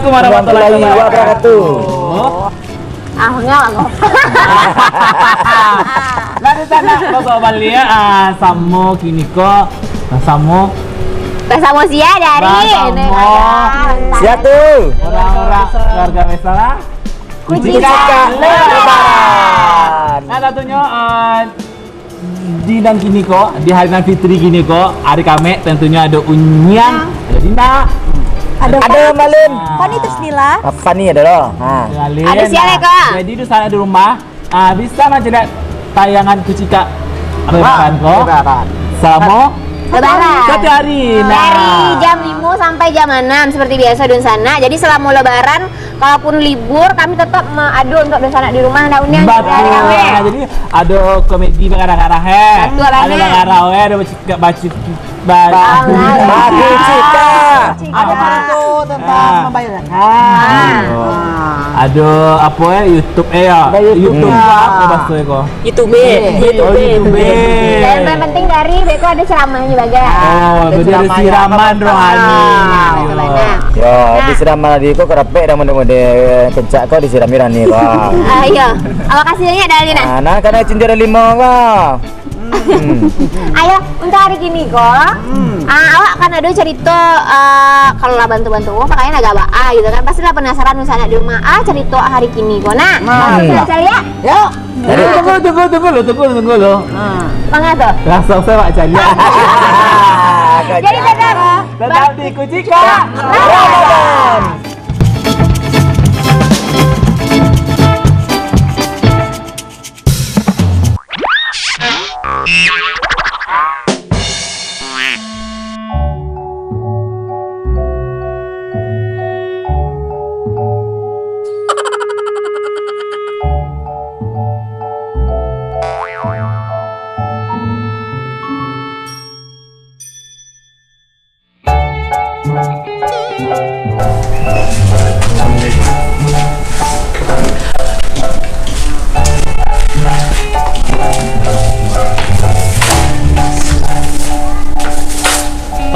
Assalamualaikum warahmatullahi wabarakatuh. Enggak. Lalu sana bapak balia samo kiniko samo Sia dari siatu orang-orang keluarga Mesala Kucika Lebaran. Nah tentunya di dan kiniko di hari Fitri kiniko hari kami tentunya ada Unyang, ada Dina, ada Malin. Fani terus Nila. Fani ada loh. Ada siapa kak? Jadi di sana di rumah bisa aja lihat tayangan Kucika Lebaran kok. Sama Lebaran. setiap hari. Dari jam 5 sampai jam 6 seperti biasa di sana. Jadi selama Lebaran, kalaupun libur kami tetap adu untuk di sana di rumah daunnya. Jadi ada komedi mengarah-arah ada mengarah ada baca Kucika. Ada itu tentang membayar. Ada apa YouTube ya? YouTube apa bahasa kok? YouTube. Dan yang penting dari Beko ada ceramahnya baga. Jadi ada siraman rohani. Yo, disiram lagi kok kerapek dah mode-mode kencak kau disiram mirani kok. Ayo, apa kasihnya dari Lina? Nah, karena cincin 5 kok. Ayo, untuk hari gini kok. Awak kan ada cerita kalau lah bantu-bantu pakainya agak baa gitu kan. Pasti lah penasaran misalnya di rumah cerita hari gini kok. Nah, kita cari ya. Yuk. Tunggu lo. Mana tuh? Langsung saya Pak Cali. Jadi Tetap di Kucika Lebaran.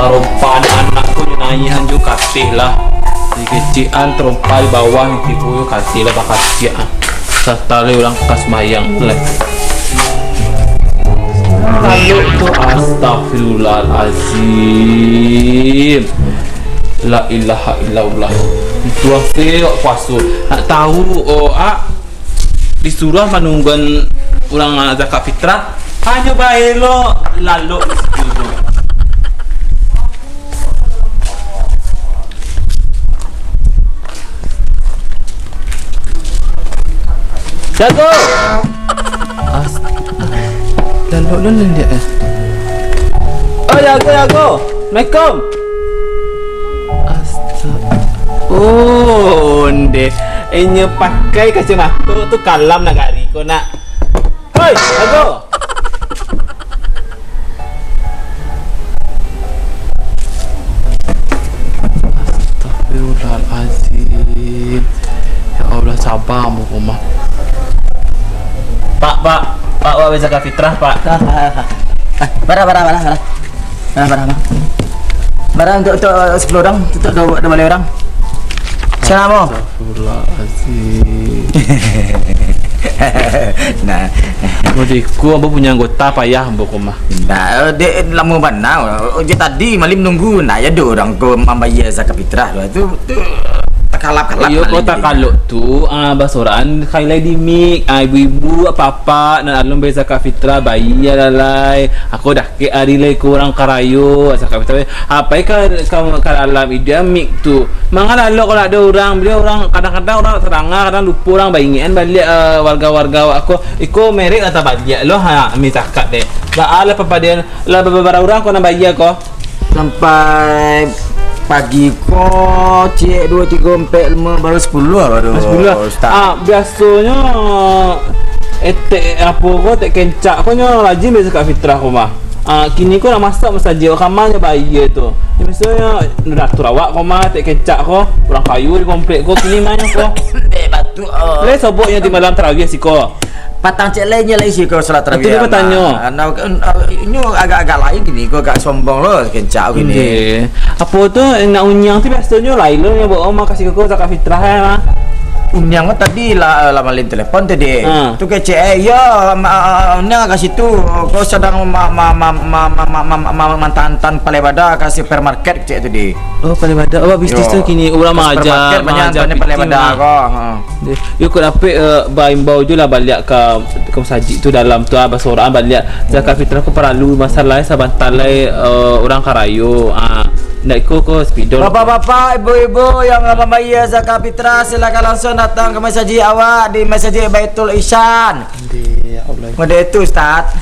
Terumpan anakku nyanyihan juga kasih lah di kecian terumpai bawah di tipu kasih lah bakal dia setali ulang kas mayang leh lalu tu astagfirullahalazim la ilaha illallah itu asih puasu nak tahu di surah menungguan ulang zakat fitrah hanya baik lo lalu itu Jago. lalu dia Jago. Assalamualaikum. Onde. Enya pakai kacamata tu kalam nak gari kau nak. Hoi, Jago. Astagfirullahalazim. Ya Allah sabar mu rumah. Pak, wa zakat fitrah, Pak. Barang untuk 10 orang, untuk 2 orang. Siapa? Astagfirullahalazim. Nah, Modiku ambo punya anggota payah ambo kumah. dia lama mana? Je tadi malam nunggu nak ya orang ko membayar zakat fitrah tu kalap-kalap. Iyo kota kalau tu basoran kailai di mik ibu-ibu apa-apa dan alun bayar zakat fitrah bayar lalai. Aku dah ke hari lai kurang karayo zakat fitrah. Apa kamu alam ide mik tu. Mangal kalau ada orang beliau orang kadang-kadang orang serangga kadang lupa orang bayingan balik warga-warga aku merik atau balik lo mi zakat deh. Dah ala papadian lah beberapa orang kau nak bayar kau sampai pagi kok cik 2 3 4 5 baru 10 baru 10 biasanya apa kau tak kencak kau nya rajin biasa kat fitrah kau mah kini kau nak masak saja kamanya bayar tu biasanya dapur awak kau mah tak kencak kau kurang kayu di komplek kau kini mana kau batu le soboknya di malam tarawih si kau patang cek lainnya lagi sih kau salat tarawih. Itu dia bertanya. Ini agak-agak lain gini, kau agak sombong loh, kencak gini. Okey. Apa tu nak unyang tu biasanya lain lo yang bawa mak kasih kau zakat fitrah ya mah. Unyang tadi lah malin telepon tadi. Tu kecek ya unyang kasih tu kau sedang mantan palai badak kasih supermarket kecek tadi. Oh palai badak. Oh bisnes tu kini orang mengajar palai badak kau. Yo kau dapat baimbau je lah balik ke masjid tu dalam tu bahasa orang balik zakat fitrah aku perlu masalah sabantalai orang karayo. Nak ikut ke spidol. Bapak-bapak, ibu-ibu yang membayar zakat fitrah silakan langsung datang ke masjid awak di Masjid Baitul Ihsan. Ya Allah. Model itu Ustaz.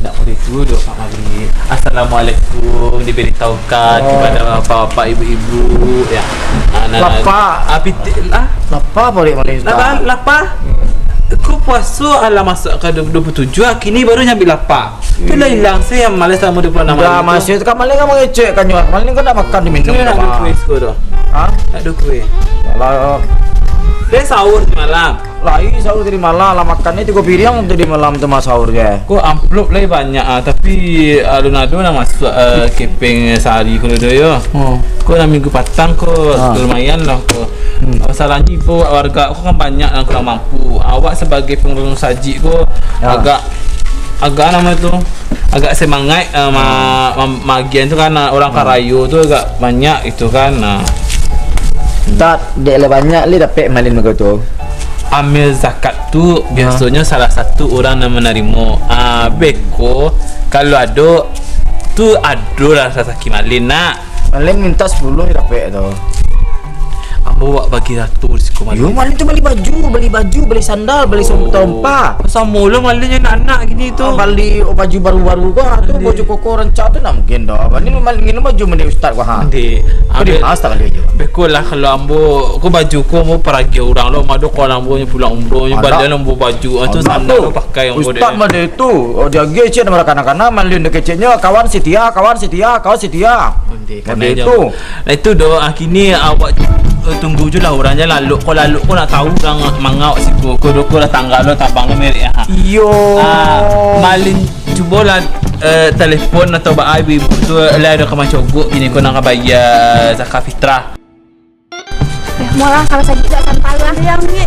Nak model itu doa Pak Malik. Assalamualaikum diberitahukan kepada bapak-bapak ibu-ibu ya. Lapa. Lapa boleh Ustaz. Lapa. Aku puasa ala masuk ke 27 kini baru nyambil lapak. Tu lah hilang saya yang malas sama 26 hari. Dah masih tu kan maling kan mengecek kan nyuat. Maling kan nak makan di minum. Nak ada kuih sekolah tu. Ha? Nak ada kuih. Kalau dia sahur di malam. Lai sahur dari malam lah makannya 3 piring tu di malam tu mas sahur ke. Kau amplop lagi banyak tapi alun-alun nak masuk keping sehari kalau dia ya. Kau nak minggu patang kau lumayan lah kau. Masalahnya ibu warga aku kan banyak yang kurang mampu. Awak sebagai pengurus sajik kau agak nama tu agak semangat magian tu kan orang Karayu tu agak banyak itu kan. Tak dek le banyak le dapat malin mereka tu. Amil zakat tu biasanya salah satu orang yang menerima. Beko kalau ada tu ada lah sasaki malin nak. Malin minta 10 dapat tu. Ambo buat bagi ratu di sekolah malin. Yo malin tu beli baju, beli sandal, beli tompa. Pasal mula malin yang anak gini tu. Beli baju baru-baru gua tu baju koko rencak tu nak mungkin dah. Ini malin baju mana ustaz gua ha. Nanti. Ambil mas tak kali aja. Beko lah kalau ambo aku baju ko mau pergi orang lo madu ko ambo pulang umroh badan ambo baju tu sandal pakai ambo ustaz mah itu. Oh dia gece nama kanak-kanak malin dekecenya kawan setia. Nanti kan itu. Nah itu doa kini awak tunggu je lah orangnya lalu kau nak tahu orang mangau si kau dah tanggal lo tabang lo merek ha. Yo. Malin cubalah telefon atau ibu tu lah ada kemana cogok gini kau nak bayar zakat fitrah. Malah kalau saja tak sampai lah. Yang ni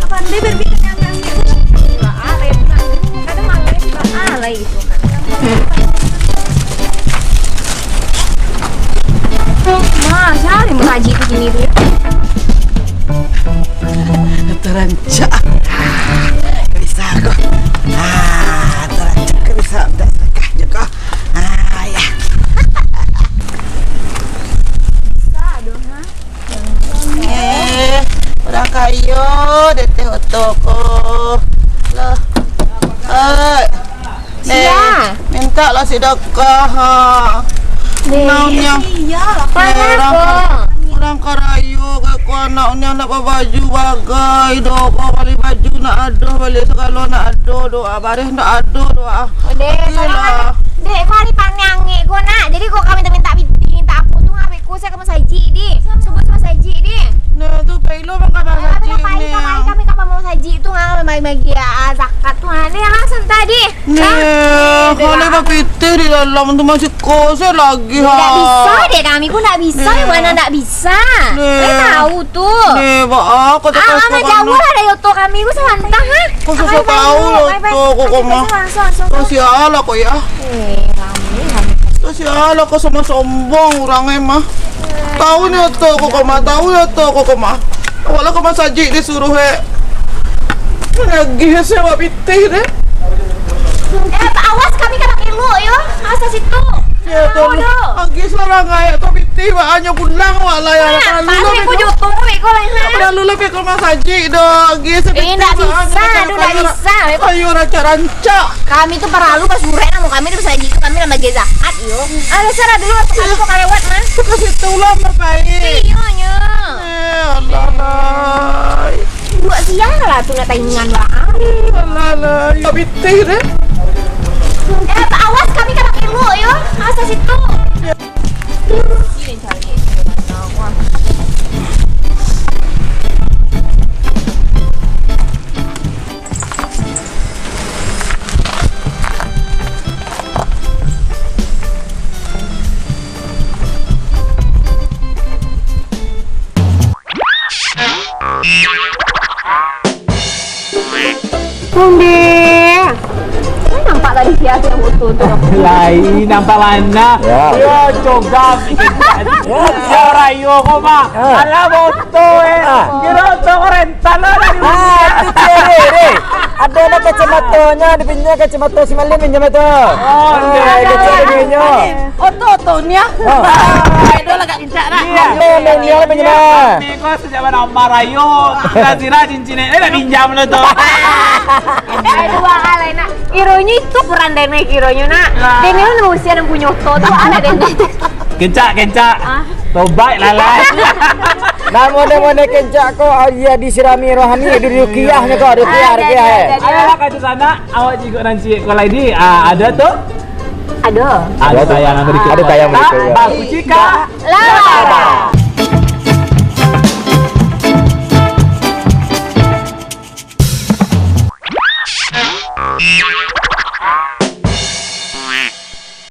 kapan dia berbicara yang kadang malah juga itu kan. Masa ni mengaji begini tu. Terancak. Bisa kau. Terancak bisa dah sakah je kau. Ya. Bisa doh ha. Orang kayu deteh otoko. Lah. Sia. Minta lah sedekah ha. Naunnya. Iyalah. Kenapa? Orang Karayu ke anaknya nak baju bagai doa balik baju nak ada balik segala nak ada doa baris nak ada doa. Dek, salah. Dek, kau hari panyangi kau nak. Jadi kau kami minta apa tu ngapai kau saya kamu saji di. Sebut sama saji di. Nah tu pelo bang kabar saji ni. Kami kapan mau saji tu bagi zakat tu ni langsung tadi. Nih, kalau berpikir di dalam tu masih kosong lagi ha. Tak bisa dek kami pun tak bisa. Mana tak bisa? Saya tahu tu. Nih, pak aku tak tahu. Amat jauh lah dari otot kami. Aku santah ha. Kau susah tahu tu kau mah. Kau sial kau ya. Kau sial kau sama sombong orang emah. Tahu ni tu kau mah, tahu ni tu kau mah. Walau kau mah saji disuruh lagi saya buat pitih deh. Awas kami kena kilo yo. Asa situ. Ya tu. Lagi seorang ayat tu pitih hanya pulang wala ya. Lalu aku jutong ko lah. Lalu lebih ke mas haji dah. Lagi sepitih. Tak bisa, tak bisa. Ayo rancak. Kami tu perlu pas buret namu kami tu bisa haji kami nak bagi zakat yo. Ada cara dulu kalau kau lewat mah. Kasih tahu lah baik. Iya nya. Allah. Buat siang lah tu nak taingan lah. Allah. Ya pitih deh. Awas kami kena kilo yo. Asa situ. Ini cari. Undi. Nampak tadi siapa yang foto tu? Lain nampak mana? Yo coba ya rayo ko ma. Ala foto Kira to rental lah dari. Itu ciri. Ada nak kacamatanya, dipinjam kacamata si Malin pinjam itu. Oh, kacamata. Foto ni ah. Idol agak kincak nak. Dia pinjam. Ni ko sejak mana Omar rayo. Sira cincin dah pinjam lo tu. Dua hal lain nak. Ironya itu peran Denek ironya nak. Denek kan usia dan punya foto tu ada Denek. Kencak. Tobat lalai. Nama kencak ko dia disirami rohani di ruqyahnya ko, ruqyah. Ayolah kat sana, awak cikgu nanti kalau ini ada tu? Ada. Ada tayangan berikut. Ada tayangan berikut. Baku Cika. Lara.